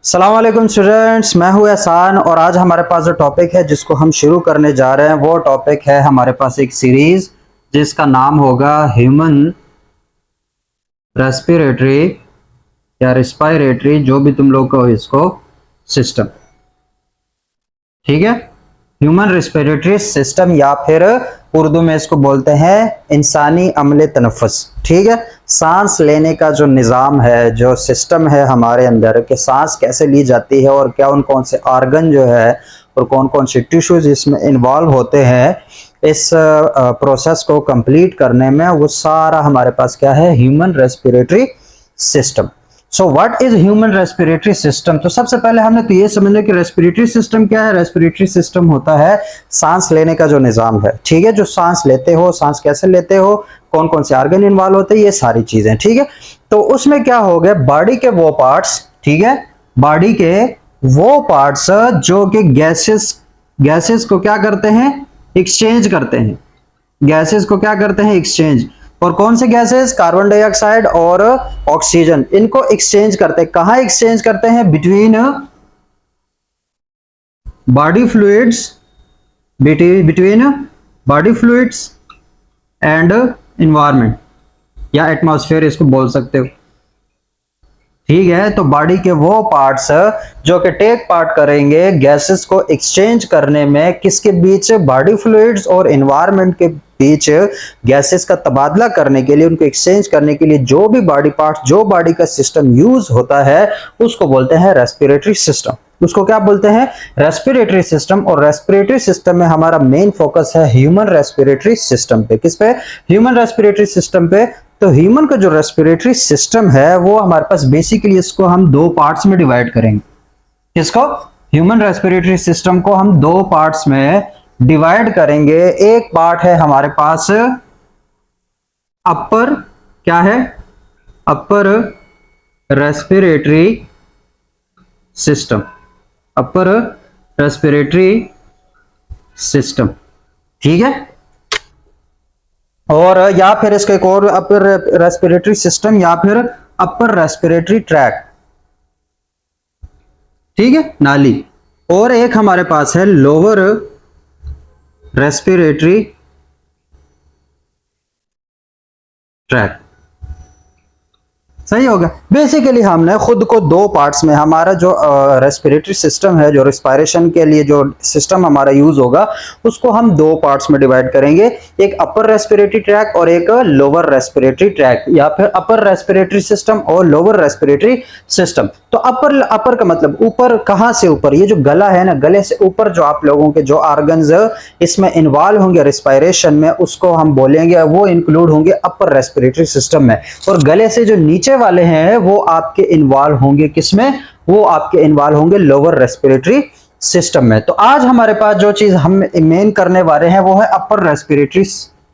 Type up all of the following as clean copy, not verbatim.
अस्सलाम वालेकुम स्टूडेंट्स, मैं हूं एहसान और आज हमारे पास जो टॉपिक है जिसको हम शुरू करने जा रहे हैं वो टॉपिक है हमारे पास एक सीरीज जिसका नाम होगा ह्यूमन रेस्पिरेटरी या रेस्पिरेटरी, जो भी तुम लोग को इसको सिस्टम। ठीक है, ह्यूमन रेस्पिरेटरी सिस्टम या फिर उर्दू में इसको बोलते हैं इंसानी अमले तनफ़ुस। ठीक है, सांस लेने का जो निज़ाम है, जो सिस्टम है हमारे अंदर कि सांस कैसे ली जाती है और क्या उन कौन से आर्गन जो है और कौन कौन से टिश्यूज इसमें इन्वॉल्व होते हैं इस प्रोसेस को कंप्लीट करने में, वो सारा हमारे पास क्या है, human respiratory system. So what is human respiratory system? तो सबसे पहले हमने तो ये समझना कि रेस्पिरेटरी सिस्टम क्या है। रेस्पिरेटरी सिस्टम होता है सांस लेने का जो निज़ाम है। ठीक है, जो सांस लेते हो, सांस कैसे लेते हो, कौन कौन से ऑर्गन इन्वॉल्व होते हैं, ये सारी चीजें। ठीक है, तो उसमें क्या हो गया, बॉडी के वो पार्ट्स, ठीक है, बॉडी के वो पार्ट्स जो कि गैसेस को क्या करते हैं, एक्सचेंज करते हैं। गैसेस को क्या करते हैं, एक्सचेंज। और कौन से गैसेस, कार्बन डाइऑक्साइड और ऑक्सीजन, इनको एक्सचेंज करते हैं। कहां एक्सचेंज करते हैं? Between body fluids, between body fluids and environment या एटमॉस्फेयर इसको बोल सकते हो। ठीक है, तो बॉडी के वो पार्ट्स जो कि टेक पार्ट करेंगे गैसेस को एक्सचेंज करने में, किसके बीच, बॉडी फ्लूइड्स और एनवायरनमेंट के बीच गैसेस का तबादला करने के लिए, उनको एक्सचेंज करने के लिए जो भी बॉडी पार्ट्स, जो बॉडी का सिस्टम यूज होता है उसको बोलते हैं रेस्पिरेटरी सिस्टम। उसको क्या बोलते हैं? Respiratory system. और रेस्पिरेटरी सिस्टम में हमारा मेन फोकस है ह्यूमन रेस्पिरेटरी सिस्टम पे। किस पे? ह्यूमन रेस्पिरेटरी सिस्टम पे। तो ह्यूमन का जो रेस्पिरेटरी सिस्टम है वो हमारे पास बेसिकली, इसको हम दो पार्ट्स में डिवाइड करेंगे। किसको? ह्यूमन रेस्पिरेटरी सिस्टम को हम दो पार्ट्स में डिवाइड करेंगे। एक पार्ट है हमारे पास अपर, क्या है, upper respiratory system, upper respiratory system. ठीक है, और या फिर इसका एक और अपर रेस्पिरेटरी सिस्टम या फिर अपर रेस्पिरेटरी ट्रैक। ठीक है, नाली। और एक हमारे पास है लोअर रेस्पिरेटरी ट्रैक। सही होगा। बेसिकली हमने खुद को दो पार्ट्स में, हमारा जो रेस्पिरेटरी सिस्टम है, जो रिस्पायरेशन के लिए जो सिस्टम हमारा यूज होगा, उसको हम दो पार्ट्स में डिवाइड करेंगे। एक अपर रेस्पिरेटरी ट्रैक और एक लोअर रेस्पिरेटरी ट्रैक, या फिर अपर रेस्पिरेटरी सिस्टम और लोअर रेस्पिरेटरी सिस्टम। तो अपर का मतलब ऊपर। कहां से ऊपर? ये जो गला है ना, गले से ऊपर जो आप लोगों के जो ऑर्गन्स इसमें इन्वॉल्व होंगे रिस्पायरेशन में, उसको हम बोलेंगे, वो इंक्लूड होंगे अपर रेस्पिरेटरी सिस्टम में। और गले से जो नीचे वाले हैं वो आपके इन्वॉल्व होंगे किसमें? वो आपके इन्वॉल्व होंगे लोअर रेस्पिरेटरी सिस्टम में। तो आज हमारे पास जो चीज हम मेन करने वाले हैं वो है अपर रेस्पिरेटरी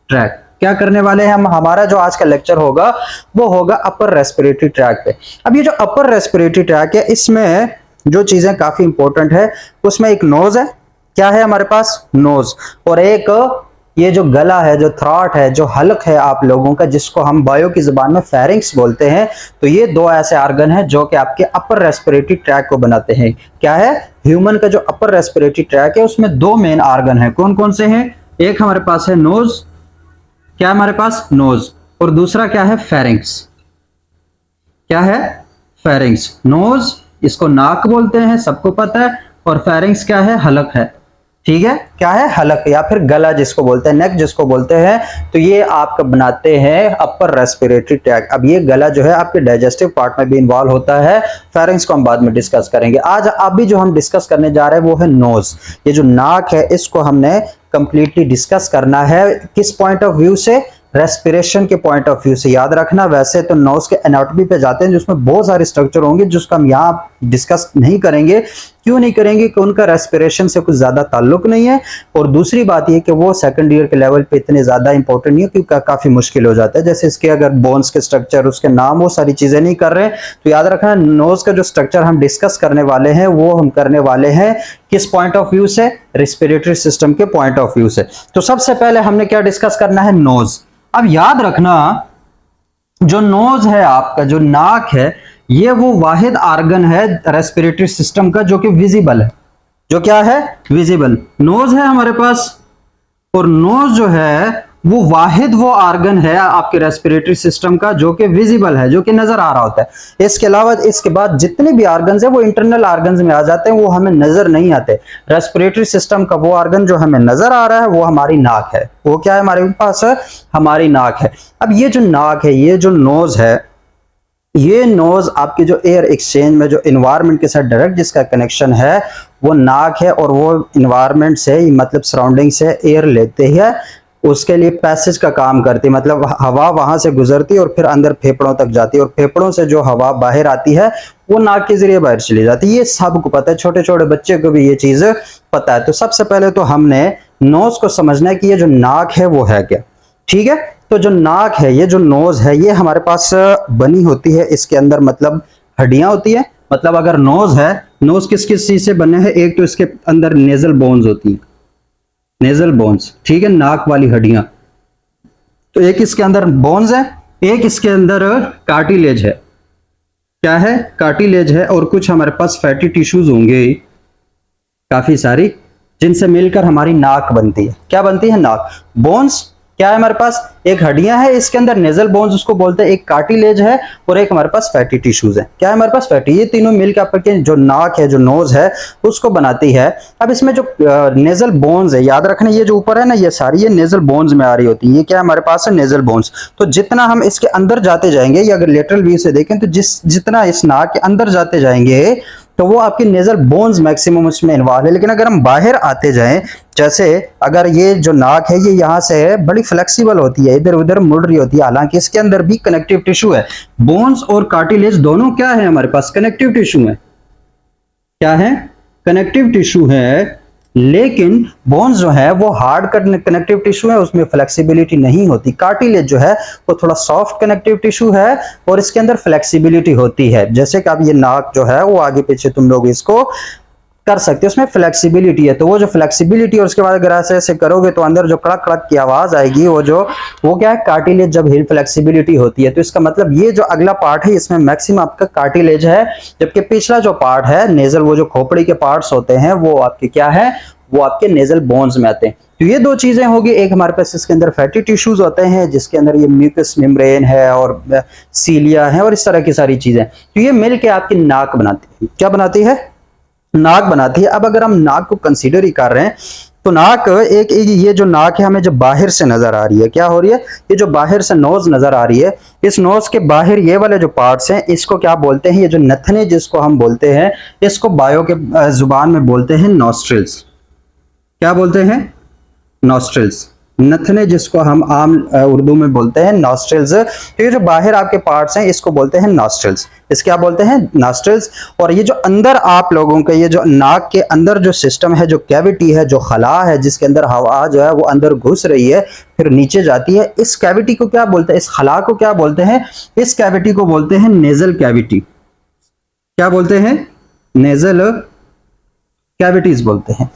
ट्रैक। क्या करने वाले हैं हम? हमारा जो आज का लेक्चर होगा वो होगा अपर रेस्पिरेटरी ट्रैक पे। अब ये जो अपर रेस्पिरेटरी ट्रैक है, इसमें जो चीजें काफी इंपॉर्टेंट है, उसमें एक नोज है। क्या है हमारे पास? नोज। और एक ये जो गला है, जो थ्रॉट है, जो हलक है आप लोगों का, जिसको हम बायो की जुबान में फेरिंक्स बोलते हैं। तो ये दो ऐसे ऑर्गन हैं जो कि आपके अपर रेस्पिरेटरी ट्रैक को बनाते हैं। क्या है? ह्यूमन का जो अपर रेस्पिरेटरी ट्रैक है उसमें दो मेन ऑर्गन है। कौन कौन से हैं? एक हमारे पास है नोज। क्या हमारे पास? नोज। और दूसरा क्या है? फेरिंक्स। क्या है? फेरिंक्स। नोज, इसको नाक बोलते हैं, सबको पता है। और फेरिंक्स क्या है? हलक है। ठीक है, क्या है? हलक या फिर गला जिसको बोलते हैं, नेक जिसको बोलते हैं। तो ये आपका बनाते हैं अपर रेस्पिरेटरी ट्रैक। अब ये गला जो है आपके डाइजेस्टिव पार्ट में भी इन्वॉल्व होता है। फेरिंक्स को हम बाद में डिस्कस करेंगे। आज अभी जो हम डिस्कस करने जा रहे हैं वो है नोज। ये जो नाक है इसको हमने कंप्लीटली डिस्कस करना है। किस पॉइंट ऑफ व्यू से? रेस्पिरेशन के पॉइंट ऑफ व्यू से। याद रखना, वैसे तो नोज के एनाटॉमी पे जाते हैं जिसमें बहुत सारे स्ट्रक्चर होंगे जिसको हम यहाँ डिस्कस नहीं करेंगे। क्यों नहीं करेंगे? कि उनका रेस्पिरेशन से कुछ ज्यादा ताल्लुक नहीं है। और दूसरी बात यह कि वो सेकंड ईयर के लेवल पे इतने ज्यादा इंपॉर्टेंट नहीं है, क्योंकि काफी मुश्किल हो जाता है। जैसे इसके अगर बोन्स के स्ट्रक्चर, उसके नाम, वो सारी चीजें नहीं कर रहे हैं। तो याद रखना, नोज का जो स्ट्रक्चर हम डिस्कस करने वाले हैं वो हम करने वाले हैं किस पॉइंट ऑफ व्यू से? रेस्पिरेटरी सिस्टम के पॉइंट ऑफ व्यू से। तो सबसे पहले हमने क्या डिस्कस करना है? नोज। अब याद रखना, जो नोज है आपका, जो नाक है, ये वो वाहिद आर्गन है रेस्पिरेटरी सिस्टम का जो कि विजिबल है, जो क्या है, विजिबल। नोज है हमारे पास, और नोज जो है वो वाहिद वो आर्गन है आपके रेस्पिरेटरी सिस्टम का जो कि विजिबल है, जो कि नजर आ रहा होता है। इसके अलावा इसके बाद जितने भी आर्गन्स है वो इंटरनल आर्गन्स में आ जाते हैं, वो हमें नजर नहीं आते। रेस्पिरेटरी सिस्टम का वो आर्गन जो हमें नजर आ रहा है वो हमारी नाक है। वो क्या है हमारे पास, हमारी नाक है। अब ये जो नाक है, ये जो नोज है, ये नोज आपकी जो एयर एक्सचेंज में जो इन्वायरमेंट के साथ डायरेक्ट जिसका कनेक्शन है वो नाक है, और वो इन्वायरमेंट से मतलब सराउंडिंग से एयर लेते हैं, उसके लिए पैसेज का काम करती है, मतलब हवा वहां से गुजरती है और फिर अंदर फेफड़ों तक जाती है, और फेफड़ों से जो हवा बाहर आती है वो नाक के जरिए बाहर चली जाती है। ये सबको पता है, छोटे छोटे बच्चे को भी ये चीज पता है। तो सबसे पहले तो हमने नोज को समझना है कि ये जो नाक है वो है क्या, ठीक है। तो जो नाक है, ये जो नोज है, ये हमारे पास बनी होती है, इसके अंदर मतलब हड्डियां होती है। मतलब अगर नोज है, नोज किस किस चीज से बने हैं, एक तो इसके अंदर नेजल बोन्स होती है, नेजल बोन्स, ठीक है, नाक वाली हड्डियां। तो एक इसके अंदर बोन्स है, एक इसके अंदर कार्टिलेज है। क्या है, कार्टिलेज है, और कुछ हमारे पास फैटी टिश्यूज होंगे काफी सारी, जिनसे मिलकर हमारी नाक बनती है। क्या बनती है, नाक। बोन्स क्या है हमारे पास, एक हड्डियां है, इसके अंदर नेजल बोन्स उसको बोलते हैं, एक कार्टिलेज है, और एक हमारे पास फैटी टिश्यूज है। क्या है हमारे पास, फैटी। ये तीनों मिलकर आपके जो नाक है, जो नोज है, उसको बनाती है। अब इसमें जो नेजल बोन्स है, याद रखना, ये जो ऊपर है ना, ये सारी ये नेजल बोन्स में आ रही होती है। ये क्या है हमारे पास है, नेजल बोन्स। तो जितना हम इसके अंदर जाते जाएंगे, या अगर लेटरल व्यू से देखें तो जितना इस नाक के अंदर जाते जाएंगे तो वो आपके नेजल बोन्स मैक्सिमम उसमें इन्वॉल्व है। लेकिन अगर हम बाहर आते जाएं, जैसे अगर ये जो नाक है ये यहाँ से बड़ी फ्लेक्सिबल होती है, इधर उधर मुड़ रही होती है, हालांकि इसके अंदर भी कनेक्टिव टिश्यू है। बोन्स और कार्टिलेज दोनों क्या है हमारे पास, कनेक्टिव टिश्यू है। क्या है, कनेक्टिव टिश्यू है। लेकिन बोन्स जो है वो हार्ड कनेक्टिव टिश्यू है, उसमें फ्लेक्सिबिलिटी नहीं होती। कार्टिलेज जो है वो थोड़ा सॉफ्ट कनेक्टिव टिश्यू है, और इसके अंदर फ्लेक्सिबिलिटी होती है। जैसे कि अब ये नाक जो है वो आगे पीछे तुम लोग इसको कर सकते हो, उसमें फ्लेक्सिबिलिटी है। तो वो जो फ्लेक्सिबिलिटी, और उसके बाद अगर ऐसे ऐसे करोगे तो अंदर जो कड़क कड़क की आवाज आएगी, वो क्या है, कार्टिलेज जब हिल फ्लेक्सिबिलिटी होती है। तो इसका मतलब ये जो अगला पार्ट है इसमें मैक्सिमम आपका कार्टिलेज है, जबकि पिछला जो पार्ट है नेजल, वो जो खोपड़ी के पार्ट्स होते हैं वो आपके क्या है, वो आपके नेजल बोन्स में आते हैं। तो ये दो चीजें होगी। एक हमारे पास इसके अंदर फैटी टिश्यूज होते हैं, जिसके अंदर ये म्यूकस मेम्ब्रेन है और सीलिया है और इस तरह की सारी चीजें। तो ये मिलके आपकी नाक बनाती है। क्या बनाती है, नाक बनाती है। अब अगर हम नाक को कंसीडर ही कर रहे हैं तो नाक एक ये जो नाक है हमें जब बाहर से नजर आ रही है, क्या हो रही है, ये जो बाहर से नोज नजर आ रही है, इस नोज के बाहर ये वाले जो पार्ट्स हैं इसको क्या बोलते हैं, ये जो नथने जिसको हम बोलते हैं, इसको बायो के जुबान में बोलते हैं नॉस्ट्रिल्स। क्या बोलते हैं, नॉस्ट्रिल्स। नथने जिसको हम आम उर्दू में बोलते हैं नॉस्ट्रिल्स। तो ये जो बाहर आपके पार्ट्स हैं इसको बोलते हैं नॉस्ट्रिल्स। इस क्या बोलते हैं, नॉस्ट्रिल्स। और ये जो अंदर आप लोगों के ये जो नाक के अंदर जो सिस्टम है, जो कैविटी है, जो खला है, जिसके अंदर हवा जो है वो अंदर घुस रही है फिर नीचे जाती है, इस कैविटी को क्या बोलते हैं, इस खला को क्या बोलते हैं, इस कैविटी को बोलते हैं नेजल कैविटी। क्या बोलते हैं, नेजल कैविटीज बोलते हैं।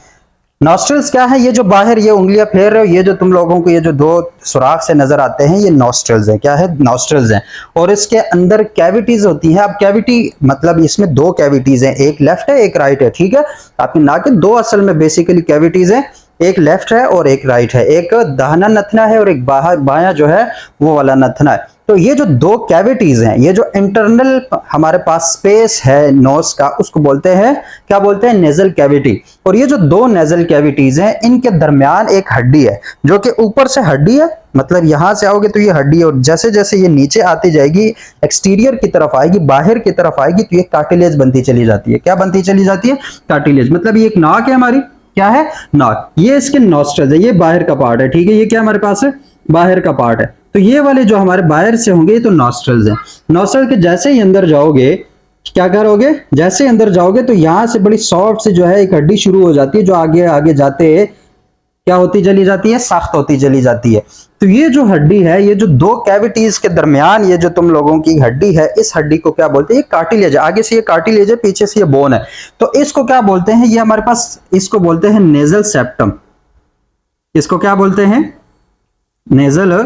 नॉस्ट्रिल्स क्या है, ये जो बाहर ये उंगलियां फेर रहे हो, ये जो तुम लोगों को ये जो दो सुराख से नजर आते हैं, ये नॉस्ट्रिल्स हैं। क्या है, नॉस्ट्रिल्स हैं। और इसके अंदर कैविटीज होती हैं। अब कैविटी मतलब इसमें दो कैविटीज हैं, एक लेफ्ट है एक राइट है, ठीक है। आपकी नाक के दो असल में बेसिकली कैविटीज हैं, एक लेफ्ट है और एक राइट है, एक दाहिना नथना है और एक बायां जो है वो वाला नथना है। तो ये जो दो कैविटीज हैं, ये जो इंटरनल हमारे पास स्पेस है नोज का, उसको बोलते हैं, क्या बोलते हैं, नेजल कैविटी। और ये जो दो नेजल कैविटीज हैं इनके दरमियान एक हड्डी है, जो कि ऊपर से हड्डी है, मतलब यहां से आओगे तो ये हड्डी है, और जैसे जैसे ये नीचे आती जाएगी, एक्सटीरियर की तरफ आएगी, बाहर की तरफ आएगी, तो ये कार्टिलेज बनती चली जाती है। क्या बनती चली जाती है, कार्टिलेज। मतलब ये एक नाक है हमारी, क्या है, नाक। ये इसके नॉस्ट्रल्स है, ये बाहर का पार्ट है, ठीक है। ये क्या हमारे पास है, बाहर का पार्ट है। तो ये वाले जो हमारे बाहर से होंगे ये तो नॉस्ट्रल्स हैं। नॉस्ट्रल के जैसे ही अंदर जाओगे क्या करोगे, जैसे अंदर जाओगे तो यहां से बड़ी सॉफ्ट से जो है एक हड्डी शुरू हो जाती है, जो आगे आगे जाते क्या होती चली जाती है, सख्त होती चली जाती है। तो ये जो हड्डी है, ये जो दो कैविटीज के दरमियान ये जो तुम लोगों की हड्डी है, इस हड्डी को क्या बोलते हैं, ये कार्टिलेज है। आगे से ये कार्टिलेज है, पीछे से ये बोन है। तो इसको क्या बोलते हैं, ये हमारे पास इसको बोलते हैं नेजल सेप्टम। इसको क्या बोलते हैं, नेजल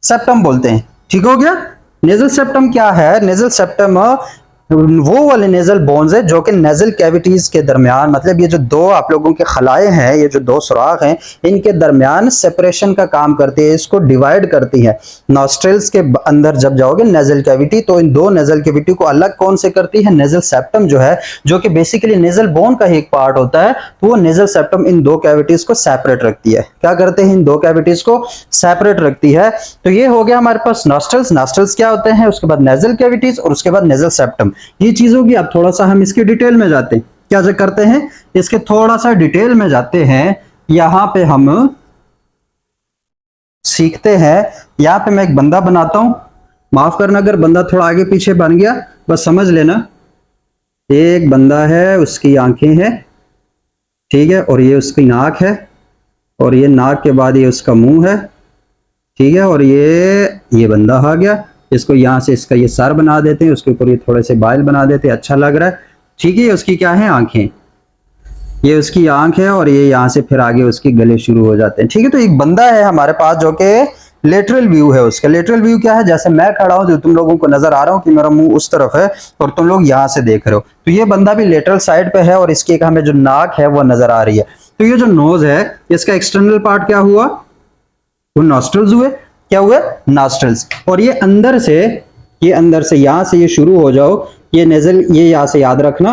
सेप्टम बोलते हैं, ठीक हो गया। नेजल सेप्टम क्या है? नेजल सेप्टम वो वाले नेजल बोन्स है जो कि नेजल कैविटीज के दरमियान, मतलब ये जो दो आप लोगों के खलाए हैं, ये जो दो सुराख हैं, इनके दरमियान सेपरेशन का काम करती है, इसको डिवाइड करती है। नॉस्ट्रल्स के अंदर जब जाओगे नेजल कैविटी, तो इन दो नेजल कैविटी को अलग कौन से करती है? नेजल सेप्टम जो है, जो कि बेसिकली नेजल बोन का ही एक पार्ट होता है, तो वो नेजल सेप्टम इन दो कैविटीज को सेपरेट रखती है। क्या करते हैं? इन दो कैविटीज को सेपरेट रखती है। तो ये हो गया हमारे पास नॉस्ट्रल्स। नॉस्ट्रल्स क्या होते हैं? उसके बाद नेजल कैविटीज और उसके बाद नेजल सेप्टम। ये चीजों की अब थोड़ा सा हम इसकी डिटेल में जाते हैं। क्या करते हैं? इसके थोड़ा सा डिटेल में जाते हैं। यहां पे हम सीखते हैं। यहां पे मैं एक बंदा बनाता हूं, माफ करना अगर बंदा थोड़ा आगे पीछे बन गया, बस समझ लेना। एक बंदा है, उसकी आंखें हैं, ठीक है, और ये उसकी नाक है, और ये नाक के बाद ये उसका मुंह है, ठीक है, और ये बंदा आ गया। इसको यहाँ से इसका ये सर बना देते हैं, उसके ऊपर ये थोड़े से बाल बना देते हैं, अच्छा लग रहा है, ठीक है। उसकी क्या है? आंखें। ये उसकी आंख है, और ये यहाँ से फिर आगे उसके गले शुरू हो जाते हैं, ठीक है। तो एक बंदा है हमारे पास जो कि लेटरल व्यू है उसका। लेटरल व्यू क्या है? जैसे मैं खड़ा हूं तो तुम लोगों को नजर आ रहा हूं कि मेरा मुंह उस तरफ है और तुम लोग यहां से देख रहे हो, तो ये बंदा भी लेटरल साइड पे है, और इसकी एक हमें जो नाक है वो नजर आ रही है। तो ये जो नोज है, इसका एक्सटर्नल पार्ट क्या हुआ? वो नॉस्ट्रल्स हुए। क्या हुए? नॉस्ट्रल्स। और ये अंदर से यहां से ये शुरू हो जाओ, ये नेजल, ये यहां से याद रखना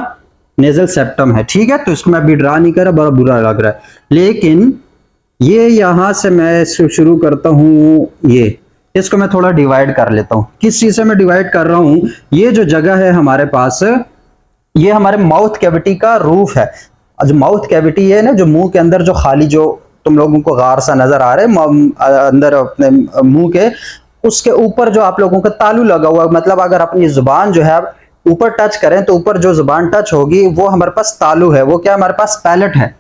नेजल सेप्टम है, ठीक है। तो इसको मैं अभी ड्रा नहीं कर रहा, बड़ा बुरा लग रहा है, लेकिन ये यहां से मैं शुरू करता हूं। ये इसको मैं थोड़ा डिवाइड कर लेता हूं। किस चीज से मैं डिवाइड कर रहा हूं? ये जो जगह है हमारे पास, ये हमारे माउथ कैविटी का रूफ है। जो माउथ कैविटी है ना, जो मुंह के अंदर जो खाली, जो तुम लोगों को गार सा नजर आ रहा है अंदर अपने मुंह के, उसके ऊपर जो आप लोगों का तालू लगा हुआ है, मतलब अगर अपनी जुबान जो है ऊपर टच करें तो ऊपर जो जुबान टच होगी वो हमारे पास तालू है। वो क्या हमारे पास? पैलेट है।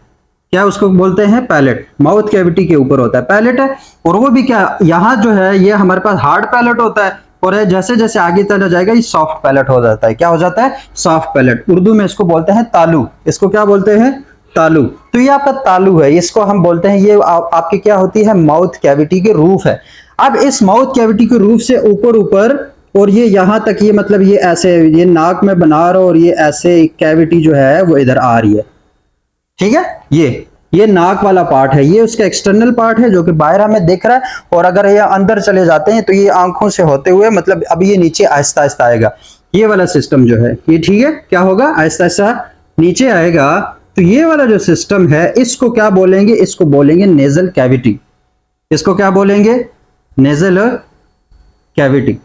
क्या उसको बोलते हैं? पैलेट। माउथ कैविटी के ऊपर होता है पैलेट है। और वो भी क्या, यहाँ जो है ये हमारे पास हार्ड पैलेट होता है, और जैसे जैसे आगे चला जाएगा ये सॉफ्ट पैलेट हो जाता है। क्या हो जाता है? Soft palate. उर्दू में इसको बोलते हैं तालू। इसको क्या बोलते हैं? तालू। तो ये आपका तालू है, इसको हम बोलते हैं, ये आपकी क्या होती है? माउथ कैविटी के रूफ है। अब इस माउथ कैविटी के रूफ से ऊपर और ये यहां तक, ये मतलब ये ऐसे, ये नाक में बना रहा, और ये ऐसे कैविटी जो है वो इधर आ रही है, ठीक है। ये नाक वाला पार्ट है, ये उसका एक्सटर्नल पार्ट है जो कि बाहर हमें दिख रहा है। और अगर ये अंदर चले जाते हैं तो ये आंखों से होते हुए, मतलब अब ये नीचे आहिस्ता आहिस्ता आएगा, ये वाला सिस्टम जो है ये, ठीक है। क्या होगा? आहिस्ता आहिस्ता नीचे आएगा। तो ये वाला जो सिस्टम है, इसको क्या बोलेंगे? इसको बोलेंगे नेजल कैविटी। इसको क्या बोलेंगे? Nasal cavity.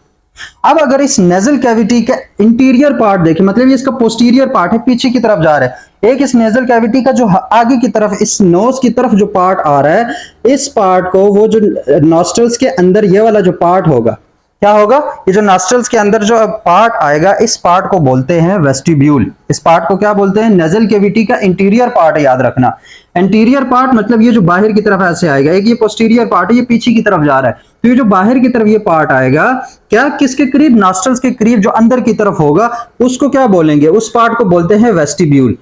अब अगर इस नेजल कैविटी का इंटीरियर पार्ट देखें, मतलब ये इसका पोस्टीरियर पार्ट है, पीछे की तरफ जा रहा है। एक इस नेजल कैविटी का जो आगे की तरफ, इस नोज की तरफ जो पार्ट आ रहा है, इस पार्ट को, वो जो नॉस्ट्रल्स के अंदर ये वाला जो पार्ट होगा, क्या होगा? ये जो नॉस्ट्रल्स के अंदर जो पार्ट आएगा, इस पार्ट को बोलते हैं वेस्टिब्यूल। इस पार्ट को क्या बोलते हैं? नेजल कैविटी का इंटीरियर पार्ट है, याद रखना। इंटीरियर पार्ट मतलब ये जो बाहर की तरफ ऐसे आएगा, एक ये पोस्टीरियर पार्ट है, ये पीछे की तरफ जा रहा है, तो ये जो बाहर की तरफ ये पार्ट आएगा, क्या किसके करीब? नॉस्ट्रल्स के करीब, जो अंदर की तरफ होगा, उसको क्या बोलेंगे? उस पार्ट को बोलते हैं वेस्टिब्यूल।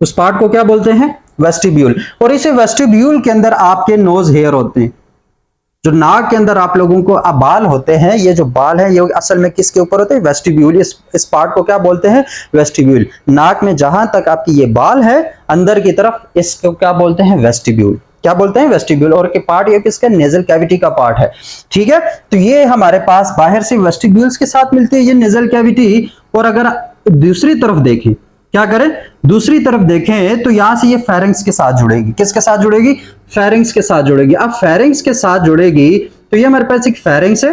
उस पार्ट को क्या बोलते हैं? वेस्टिब्यूल। और इसे वेस्टिब्यूल के अंदर आपके नोज हेयर होते हैं। जो नाक के अंदर आप लोगों को बाल होते हैं, ये जो बाल है ये असल में किसके ऊपर होते हैं? वेस्टिब्यूल। इस पार्ट को क्या बोलते हैं? वेस्टिब्यूल। नाक में जहां तक आपकी ये बाल है अंदर की तरफ, इसको क्या बोलते हैं? वेस्टिब्यूल। क्या बोलते हैं? वेस्टिब्यूल। और के पार्ट ये किसका? नेजल कैविटी का पार्ट है, ठीक है। तो ये हमारे पास बाहर से वेस्टिब्यूल्स के साथ मिलते हैं, ये नेजल कैविटी। और अगर दूसरी तरफ देखें, क्या करें? दूसरी तरफ देखें तो यहां से ये फेरिंग्स के साथ जुड़ेगी। किसके साथ जुड़ेगी? फेरिंग्स के साथ जुड़ेगी। अब फेरिंग्स के साथ जुड़ेगी तो ये हमारे पास एक फेरिंग्स है,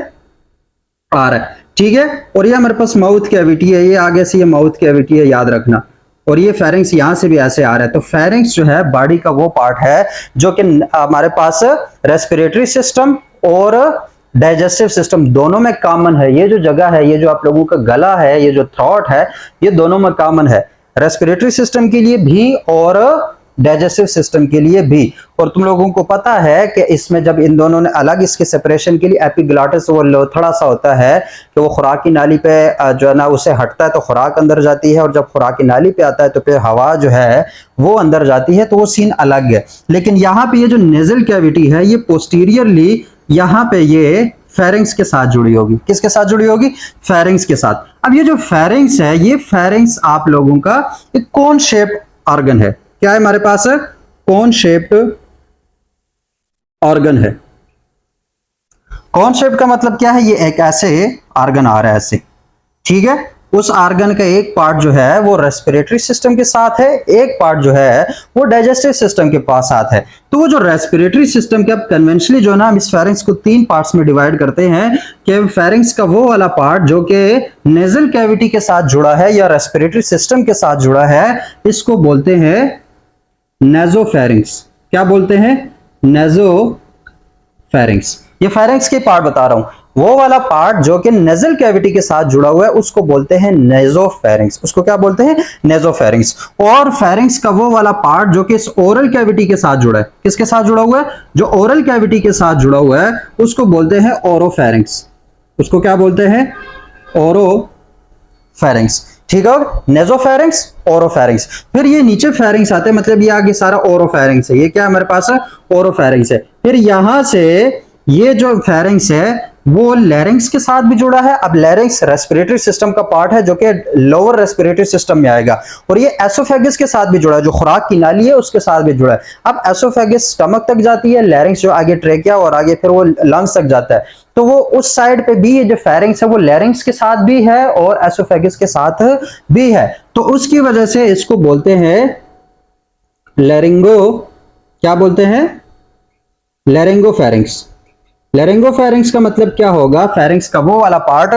आ रहा है, ठीक है। और ये हमारे पास माउथ कैविटी है, ये आगे से ये माउथ कैविटी है, याद रखना। और ये फेरिंग्स यहां से भी ऐसे आ रहा है। तो फेरिंग्स जो है बॉडी का वो पार्ट है जो कि हमारे पास रेस्पिरेटरी सिस्टम और डाइजेस्टिव सिस्टम दोनों में कॉमन है। ये जो जगह है, ये जो आप लोगों का गला है, ये जो थ्रोट है, ये दोनों में कॉमन है, रेस्पिरेटरी सिस्टम के लिए भी और डाइजेस्टिव सिस्टम के लिए भी। और तुम लोगों को पता है कि इसमें जब इन दोनों ने अलग, इसके सेपरेशन के लिए एपिग्लॉटिस वो लोथड़ा सा होता है कि वो खुराक की नाली पे जो है ना उसे हटता है तो खुराक अंदर जाती है, और जब खुराक की नाली पे आता है तो फिर हवा जो है वो अंदर जाती है, तो वो सीन अलग है। लेकिन यहाँ पे ये जो नेजल कैविटी है, ये पोस्टीरियरली यहाँ पे ये फेरिंग्स के साथ जुड़ी होगी। किसके साथ जुड़ी होगी? फेरिंग्स के साथ। अब ये जो फेरिंग्स है, ये फेरिंग्स आप लोगों का एक कोन शेप्ड ऑर्गन है। क्या है हमारे पास? कोन शेप्ड ऑर्गन है। कोन शेप का मतलब क्या है? ये एक ऐसे ऑर्गन आ रहा है ऐसे, ठीक है। उस ऑर्गन का एक पार्ट जो है वो रेस्पिरेटरी सिस्टम के साथ है, एक पार्ट जो है वो डाइजेस्टिव सिस्टम के पास साथ है। तो वो जो रेस्पिरेटरी सिस्टम के, अब कन्वेंशनली जो है ना, हम इस फेरिंग्स को 3 पार्ट्स में डिवाइड करते हैं कि फेरिंग्स का वो वाला पार्ट जो कि नेजल कैविटी के साथ जुड़ा है या रेस्पिरेटरी सिस्टम के साथ जुड़ा है, इसको बोलते हैं नेजोफेरिंग्स। क्या बोलते हैं? नेजोफेरिंग्स। ये फेरिंग्स के पार्ट बता रहा हूं, वो वाला पार्ट जो कि नेजल कैविटी के साथ जुड़ा हुआ है उसको बोलते हैं नेजोफेरिंग्स। उसको क्या बोलते हैं? नेजोफेरिंग्स। और फेरिंग्स का वो वाला पार्ट जो कि इस ओरल कैविटी के साथ जुड़ा है, किसके साथ जुड़ा हुआ है? जो ओरल कैविटी के साथ जुड़ा हुआ है उसको बोलते हैं ओरोफेरिंग्स। उसको क्या बोलते हैं? ओरोफेरिंग्स। ठीक है, नेजोफेरिंग्स, ओरोफेरिंग्स। फिर ये नीचे फेरिंग्स आते हैं, मतलब ये आगे सारा ओरोफेरिंग्स है। ये क्या हमारे पास है? ओरोफेरिंग्स है। फिर यहां से ये जो फेरिंग्स है वो लैरिंग्स के साथ भी जुड़ा है। अब लैरिंग्स रेस्पिरेटरी सिस्टम का पार्ट है जो कि लोअर रेस्पिरेटरी सिस्टम में आएगा, और ये एसोफेगस के साथ भी जुड़ा है, जो खुराक की नाली है उसके साथ भी जुड़ा है। अब एसोफेगस स्टमक तक जाती है, लैरिंग्स जो आगे ट्रेकिया और आगे फिर वो लंग्स तक जाता है। तो वो उस साइड पे भी ये जो फेरिंग्स है वो लैरिंग्स के साथ भी है और एसोफेगस के साथ भी है। तो उसकी वजह से इसको बोलते हैं लैरिंगो, क्या बोलते हैं? लैरिंगोफेरिंग्स। लैरिंगोफेरिंग्स का मतलब क्या होगा? फेरिंग्स का वो वाला पार्ट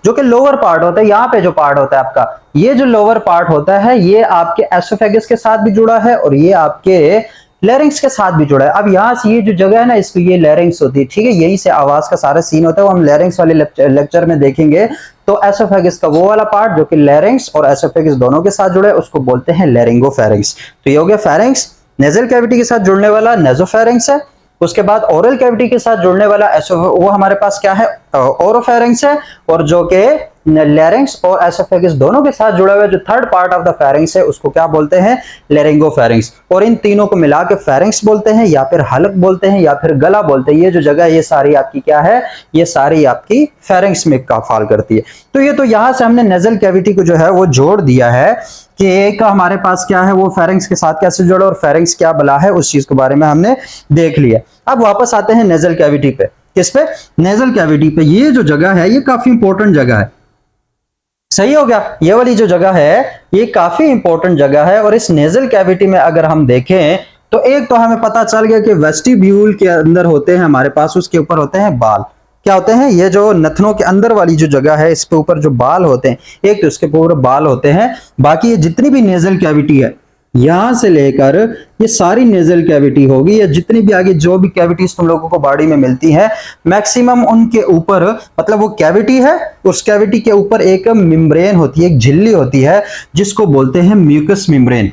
जो कि लोअर पार्ट होता है, यहाँ पे जो पार्ट होता है आपका, ये जो लोअर पार्ट होता है ये आपके एसोफेगस के साथ भी जुड़ा है और ये आपके लैरिंग्स के साथ भी जुड़ा है। अब यहाँ से ये जो जगह है ना, इसको ये लैरिंग्स होती है, ठीक है। यही से आवाज का सारा सीन होता है, वो हम लैरिंग्स वाले लेक्चर में देखेंगे। तो एसोफेगस का वो वाला पार्ट जो कि लैरिंग्स और एसोफेगस दोनों के साथ जुड़ा है उसको बोलते हैं लैरिंगोफेरिंग्स। तो ये हो गया फेरिंग्स। नेजल कैविटी के साथ जुड़ने वाला नेजोफेरिंग्स है। उसके बाद ओरल कैविटी के साथ जुड़ने वाला वो हमारे पास क्या है? ओरोफेरिंग्स है। और जो कि लैरिंग्स और एसोफेगस दोनों के साथ जुड़ा हुआ है, जो third part of the pharynx है उसको क्या बोलते हैं? लैरिंगोफेरिंग्स। और इन तीनों को मिला के फेरिंग्स बोलते हैं, या फिर हलक बोलते हैं, या फिर गला बोलते हैं। ये जो जगह है ये सारी आपकी क्या है? ये सारी आपकी फेरिंग्स में का फॉल करती है। तो ये तो यहां से हमने नेजल कैविटी को जो है वो जोड़ दिया है कि एक हमारे पास क्या है, वो फेरिंग्स के साथ कैसे जुड़ा और फेरिंग्स क्या बला है, उस चीज के बारे में हमने देख लिया। अब वापस आते हैं नेजल कैविटी पे। किस पे? नेजल कैविटी पे। ये जो जगह है ये काफी इंपॉर्टेंट जगह है। सही हो गया? ये वाली जो जगह है ये काफी इंपॉर्टेंट जगह है। और इस नेजल कैविटी में अगर हम देखें तो एक तो हमें पता चल गया कि वेस्टिब्यूल के अंदर होते हैं हमारे पास, उसके ऊपर होते हैं बाल। क्या होते हैं? ये जो नथनों के अंदर वाली जो जगह है इसके ऊपर जो बाल होते हैं, एक तो इसके ऊपर बाल होते हैं। बाकी ये जितनी भी नेजल कैविटी है यहां से लेकर ये सारी नेजल कैविटी होगी, या जितनी भी आगे जो भी कैविटीज तुम लोगों को बॉडी में मिलती है, मैक्सिमम उनके ऊपर, मतलब वो कैविटी है, उस कैविटी के ऊपर एक मेम्ब्रेन होती है, एक झिल्ली होती है जिसको बोलते हैं म्यूकस मेम्ब्रेन।